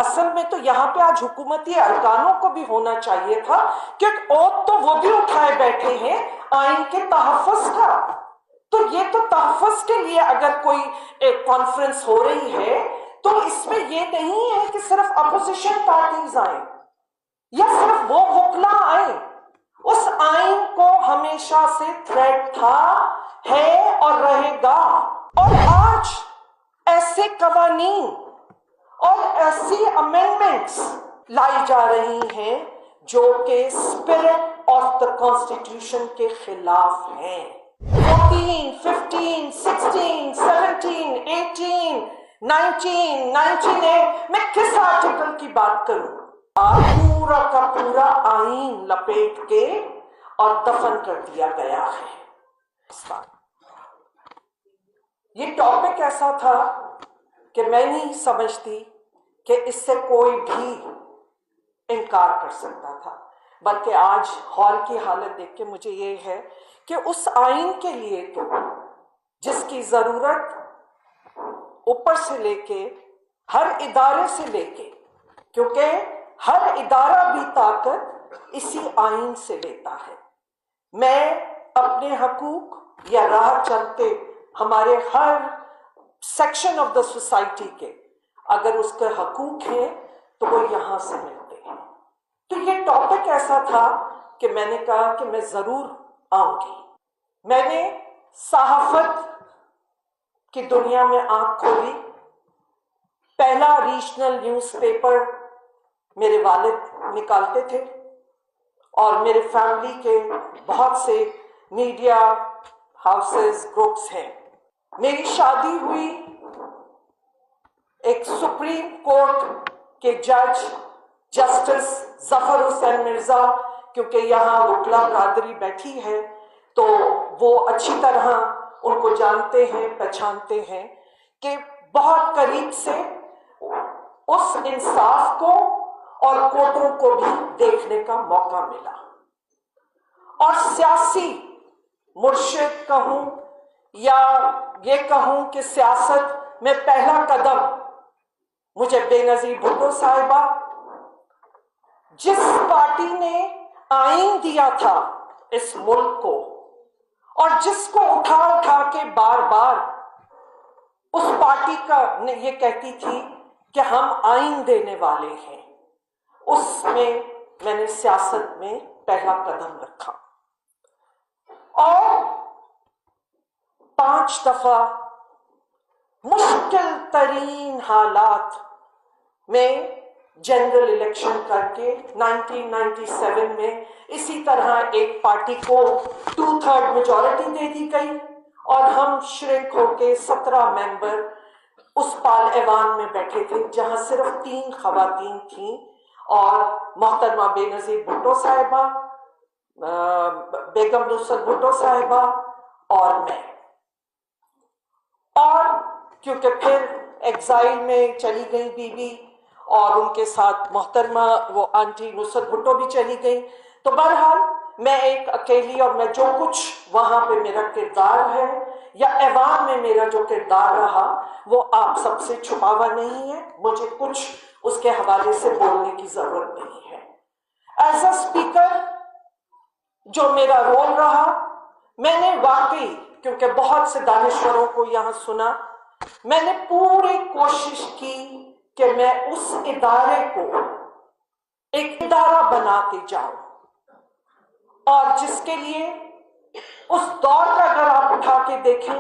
اصل میں تو یہاں پہ آج حکومتی ارکانوں کو بھی ہونا چاہیے تھا کہ اوت تو وہ بھی اٹھائے بیٹھے ہیں آئین کے تحفظ کا. تو یہ تو تحفظ کے لیے اگر کوئی ایک کانفرنس ہو رہی ہے تو اس میں یہ نہیں ہے کہ صرف اپوزیشن پارٹیز آئیں یا صرف وہ وکلا آئیں. اس آئین کو ہمیشہ سے تھریٹ تھا، ہے اور رہے گا. اور آج ایسے قوانین اور ایسی امینڈمنٹس لائی جا رہی ہیں جو کہ اسپرٹ آف دا کانسٹیٹیوشن کے خلاف ہیں. 14, 15, 16, 17, 18, 19, 19A میں کس آرٹیکل کی بات کروں؟ پورا کا پورا آئین لپیٹ کے اور دفن کر دیا گیا ہے. یہ ٹاپک ایسا تھا کہ میں نہیں سمجھتی کہ اس سے کوئی بھی انکار کر سکتا تھا، بلکہ آج ہال کی حالت دیکھ کے مجھے یہ ہے کہ اس آئین کے لیے تو جس کی ضرورت اوپر سے لے کے ہر ادارے سے لے کے، کیونکہ ہر ادارہ بھی طاقت اسی آئین سے لیتا ہے. میں اپنے حقوق یا راہ چلتے ہمارے ہر سیکشن آف دا سوسائٹی کے اگر اس کے حقوق ہیں تو وہ یہاں سے ملتے ہیں. تو یہ ٹاپک ایسا تھا کہ میں نے کہا کہ میں ضرور آؤں گی. میں نے صحافت کی دنیا میں آنکھ کھولی. پہلا ریجنل نیوز پیپر میرے والد نکالتے تھے اور میرے فیملی کے بہت سے میڈیا ہاؤسز گروپس ہیں. میری شادی ہوئی ایک سپریم کورٹ کے جج جسٹس ظفر حسین مرزا، کیونکہ یہاں وکلا برادری بیٹھی ہے تو وہ اچھی طرح ان کو جانتے ہیں، پہچانتے ہیں کہ بہت قریب سے اس انصاف کو اور کورٹوں کو بھی دیکھنے کا موقع ملا. اور سیاسی مرشد کہوں یا یہ کہوں کہ سیاست میں پہلا قدم مجھے بے نظیر بھٹو صاحبہ، جس پارٹی نے آئین دیا تھا اس ملک کو اور جس کو اٹھا اٹھا کے بار بار اس پارٹی کا یہ کہتی تھی کہ ہم آئین دینے والے ہیں، اس میں نے سیاست میں پہلا قدم رکھا. اور 5 دفعہ مشکل ترین حالات میں جنرل الیکشن کر کے 1997 میں اسی طرح ایک پارٹی کو 2/3 میجورٹی دے دی گئی اور ہم شرنک ہو کے 17 ممبر اس پال ایوان میں بیٹھے تھے جہاں صرف 3 خواتین تھیں اور محترمہ بے نظیر بھٹو صاحبہ، بیگم نصرت بھٹو صاحبہ اور میں. اور کیونکہ پھر ایگزائل میں چلی گئی بیوی اور ان کے ساتھ محترمہ وہ آنٹی نصرت بھٹو بھی چلی گئی، تو بہرحال میں ایک اکیلی، اور میں جو کچھ وہاں پہ میرا کردار ہے یا ایوان میں میرا جو کردار رہا وہ آپ سب سے چھپا ہوا نہیں ہے، مجھے کچھ اس کے حوالے سے بولنے کی ضرورت نہیں ہے. ایز اے اسپیکر جو میرا رول رہا، میں نے واقعی کیونکہ بہت سے دانشوروں کو یہاں سنا، میں نے پوری کوشش کی کہ میں اس ادارے کو ایک ادارہ بنا کے جاؤں، اور جس کے لیے اس دور کا اگر آپ اٹھا کے دیکھیں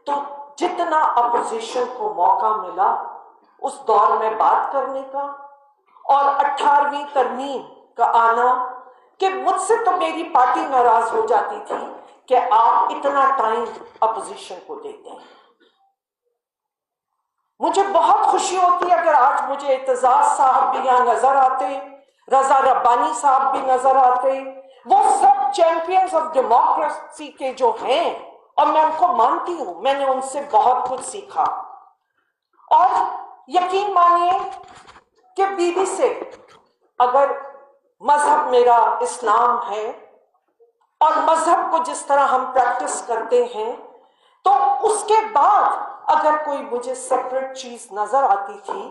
تو جتنا اپوزیشن کو موقع ملا اس دور میں بات کرنے کا اور 18ویں ترمیم کا آنا، کہ مجھ سے تو میری پارٹی ناراض ہو جاتی تھی کہ آپ اتنا ٹائم اپوزیشن کو دیتے ہیں. مجھے بہت خوشی ہوتی اگر آج مجھے اعتزاز صاحب بھی یہاں نظر آتے، رضا ربانی صاحب بھی نظر آتے، وہ سب چیمپئنز آف ڈیموکریسی کے جو ہیں، اور میں ان کو مانتی ہوں، میں نے ان سے بہت کچھ سیکھا. اور یقین مانیے کہ بیوی سے اگر مذہب میرا اسلام ہے اور مذہب کو جس طرح ہم پریکٹس کرتے ہیں، تو اس کے بعد اگر کوئی مجھے سیپریٹ چیز نظر آتی تھی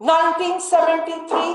1973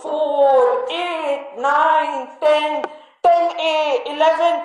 4, 8, 9, 10, 10A, 11,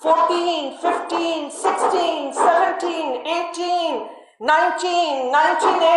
14, 15, 16, 17, 18, 19, 19A,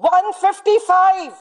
155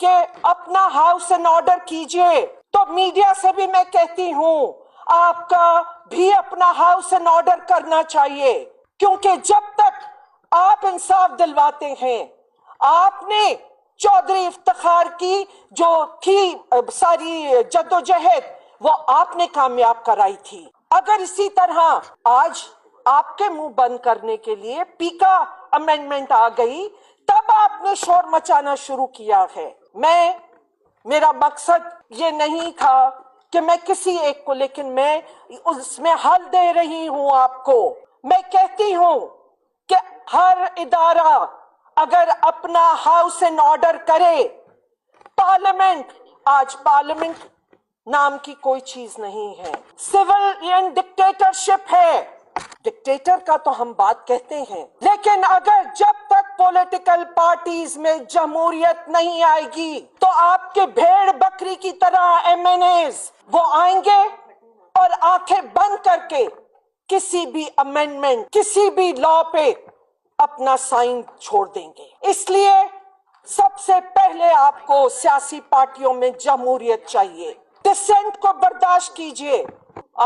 کہ اپنا ہاؤس اینڈ آرڈر کیجئے، تو میڈیا سے بھی میں کہتی ہوں آپ کا بھی اپنا ہاؤس اینڈ آرڈر کرنا چاہیے، کیونکہ جب تک آپ انصاف دلواتے ہیں، آپ نے چودھری افتخار کی جو تھی ساری جدوجہد وہ آپ نے کامیاب کرائی تھی۔ اگر اسی طرح آج آپ کے منہ بند کرنے کے لیے پیکا امینڈمنٹ آ گئی، تب آپ نے شور مچانا شروع کیا ہے۔ میرا مقصد یہ نہیں تھا کہ میں کسی ایک کو، لیکن میں اس میں حل دے رہی ہوں آپ کو۔ میں کہتی ہوں کہ ہر ادارہ اگر اپنا ہاؤس اینڈ آرڈر کرے، پارلیمنٹ، آج پارلیمنٹ نام کی کوئی چیز نہیں ہے، سول ڈکٹیٹرشپ ہے۔ ڈکٹیٹر کا تو ہم بات کہتے ہیں، لیکن اگر جب تک پولیٹیکل پارٹیز میں جمہوریت نہیں آئے گی تو آپ کے بھیڑ بکری کی طرح ایم این ایز وہ آئیں گے اور آنکھیں بند کر کے کسی بھی امینڈمنٹ، کسی بھی لا پہ اپنا سائن چھوڑ دیں گے۔ اس لیے سب سے پہلے آپ کو سیاسی پارٹیوں میں جمہوریت چاہیے، ڈسینٹ کو برداشت کیجئے۔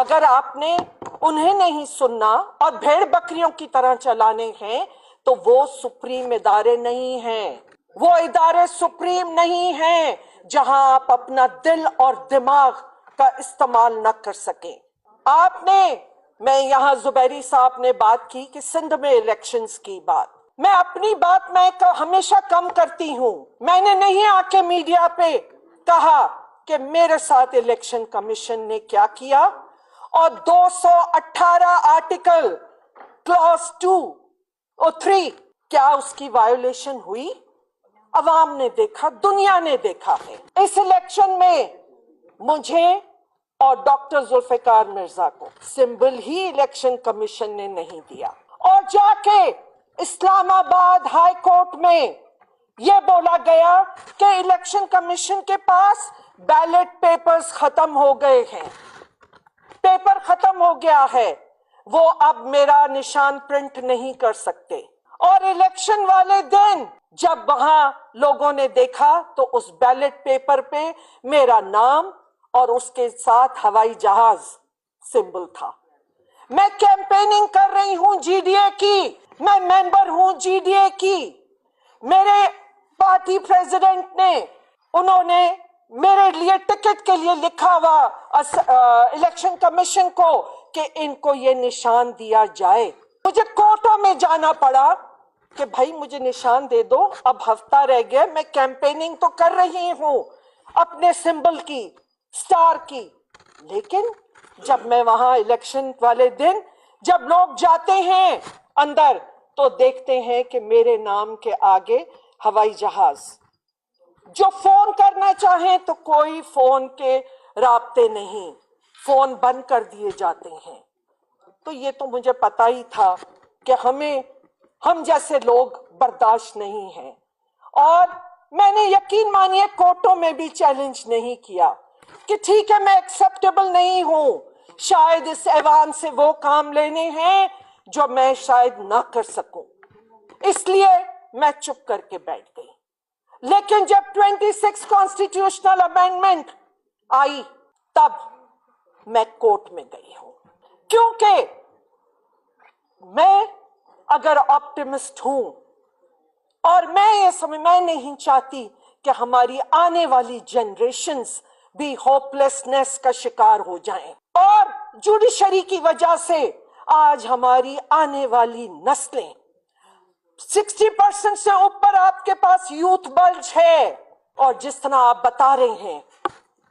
اگر آپ نے انہیں نہیں سننا اور بھیڑ بکریوں کی طرح چلانے ہیں تو وہ سپریم ادارے نہیں ہیں، وہ ادارے سپریم نہیں ہیں جہاں آپ اپنا دل اور دماغ کا استعمال نہ کر سکیں۔ میں یہاں زبیری صاحب نے بات کی کہ سندھ میں الیکشنز کی بات، میں اپنی بات میں ہمیشہ کم کرتی ہوں۔ میں نے نہیں آ کے میڈیا پہ کہا کہ میرے ساتھ الیکشن کمیشن نے کیا کیا، اور 218 آرٹیکل کلاس 2 اور 3 کیا اس کی وائولیشن ہوئی؟ عوام نے دیکھا، دنیا نے دیکھا ہے۔ اس الیکشن میں مجھے اور ڈاکٹر ذوالفقار مرزا کو سمبل ہی الیکشن کمیشن نے نہیں دیا، اور جا کے اسلام آباد ہائی کورٹ میں یہ بولا گیا کہ الیکشن کمیشن کے پاس بیلٹ پیپرز ختم ہو گئے ہیں، پیپر ختم ہو گیا ہے، وہ اب میرا نشان پرنٹ نہیں کر سکتے۔ اور الیکشن والے دن جب وہاں لوگوں نے دیکھا تو اس بیلٹ پیپر پہ میرا نام اور اس کے ساتھ ہوائی جہاز سمبل تھا۔ میں کیمپیننگ کر رہی ہوں جی ڈی اے کی، میں ممبر ہوں جی ڈی اے کی، میرے پارٹی پریزیڈنٹ نے، انہوں نے میرے لیے ٹکٹ کے لیے لکھا ہوا الیکشن کمیشن کو کہ ان کو یہ نشان دیا جائے۔ مجھے کورٹوں میں جانا پڑا کہ بھائی مجھے نشان دے دو، اب ہفتہ رہ گیا، میں کیمپیننگ تو کر رہی ہوں اپنے سمبل کی، سٹار کی، لیکن جب میں وہاں الیکشن والے دن جب لوگ جاتے ہیں اندر تو دیکھتے ہیں کہ میرے نام کے آگے ہوائی جہاز، جو فون کرنا چاہیں تو کوئی فون کے رابطے نہیں، فون بند کر دیے جاتے ہیں۔ تو یہ تو مجھے پتا ہی تھا کہ ہم جیسے لوگ برداشت نہیں ہیں، اور میں نے یقین مانیے کورٹوں میں بھی چیلنج نہیں کیا کہ ٹھیک ہے میں ایکسیپٹیبل نہیں ہوں، شاید اس ایوان سے وہ کام لینے ہیں جو میں شاید نہ کر سکوں، اس لیے میں چپ کر کے بیٹھ گئی۔ لیکن جب 26 کانسٹیٹیوشنل امینڈمنٹ آئی تب میں کورٹ میں گئی ہوں، کیونکہ میں اگر آپٹیمسٹ ہوں اور میں نہیں چاہتی کہ ہماری آنے والی جنریشنز بھی ہوپلیسنس کا شکار ہو جائیں، اور جوڈیشری کی وجہ سے آج ہماری آنے والی نسلیں 60% سے اوپر آپ کے پاس یوتھ بلج ہے، اور جس طرح آپ بتا رہے ہیں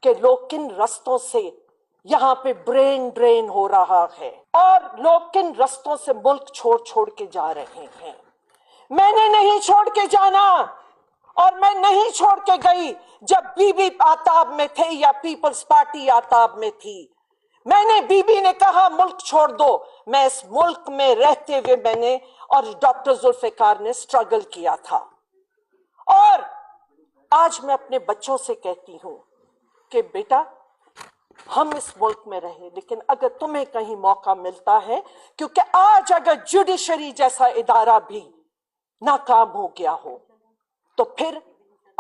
کہ لوگ کن رستوں سے یہاں پہ برین ڈرین ہو رہا ہے، اور لوگ کن رستوں سے ملک چھوڑ کے جا رہے ہیں۔ میں نے نہیں چھوڑ کے جانا، اور میں نہیں چھوڑ کے گئی جب بی بی آتاب میں تھے یا پیپلز پارٹی آتاب میں تھی۔ میں نے بی بی نے کہا ملک چھوڑ دو، میں اس ملک میں رہتے ہوئے میں نے اور ڈاکٹر ذوالفقار نے سٹرگل کیا تھا، اور آج میں اپنے بچوں سے کہتی ہوں کہ بیٹا ہم اس ملک میں رہے، لیکن اگر تمہیں کہیں موقع ملتا ہے، کیونکہ آج اگر جوڈیشری جیسا ادارہ بھی ناکام ہو گیا ہو تو پھر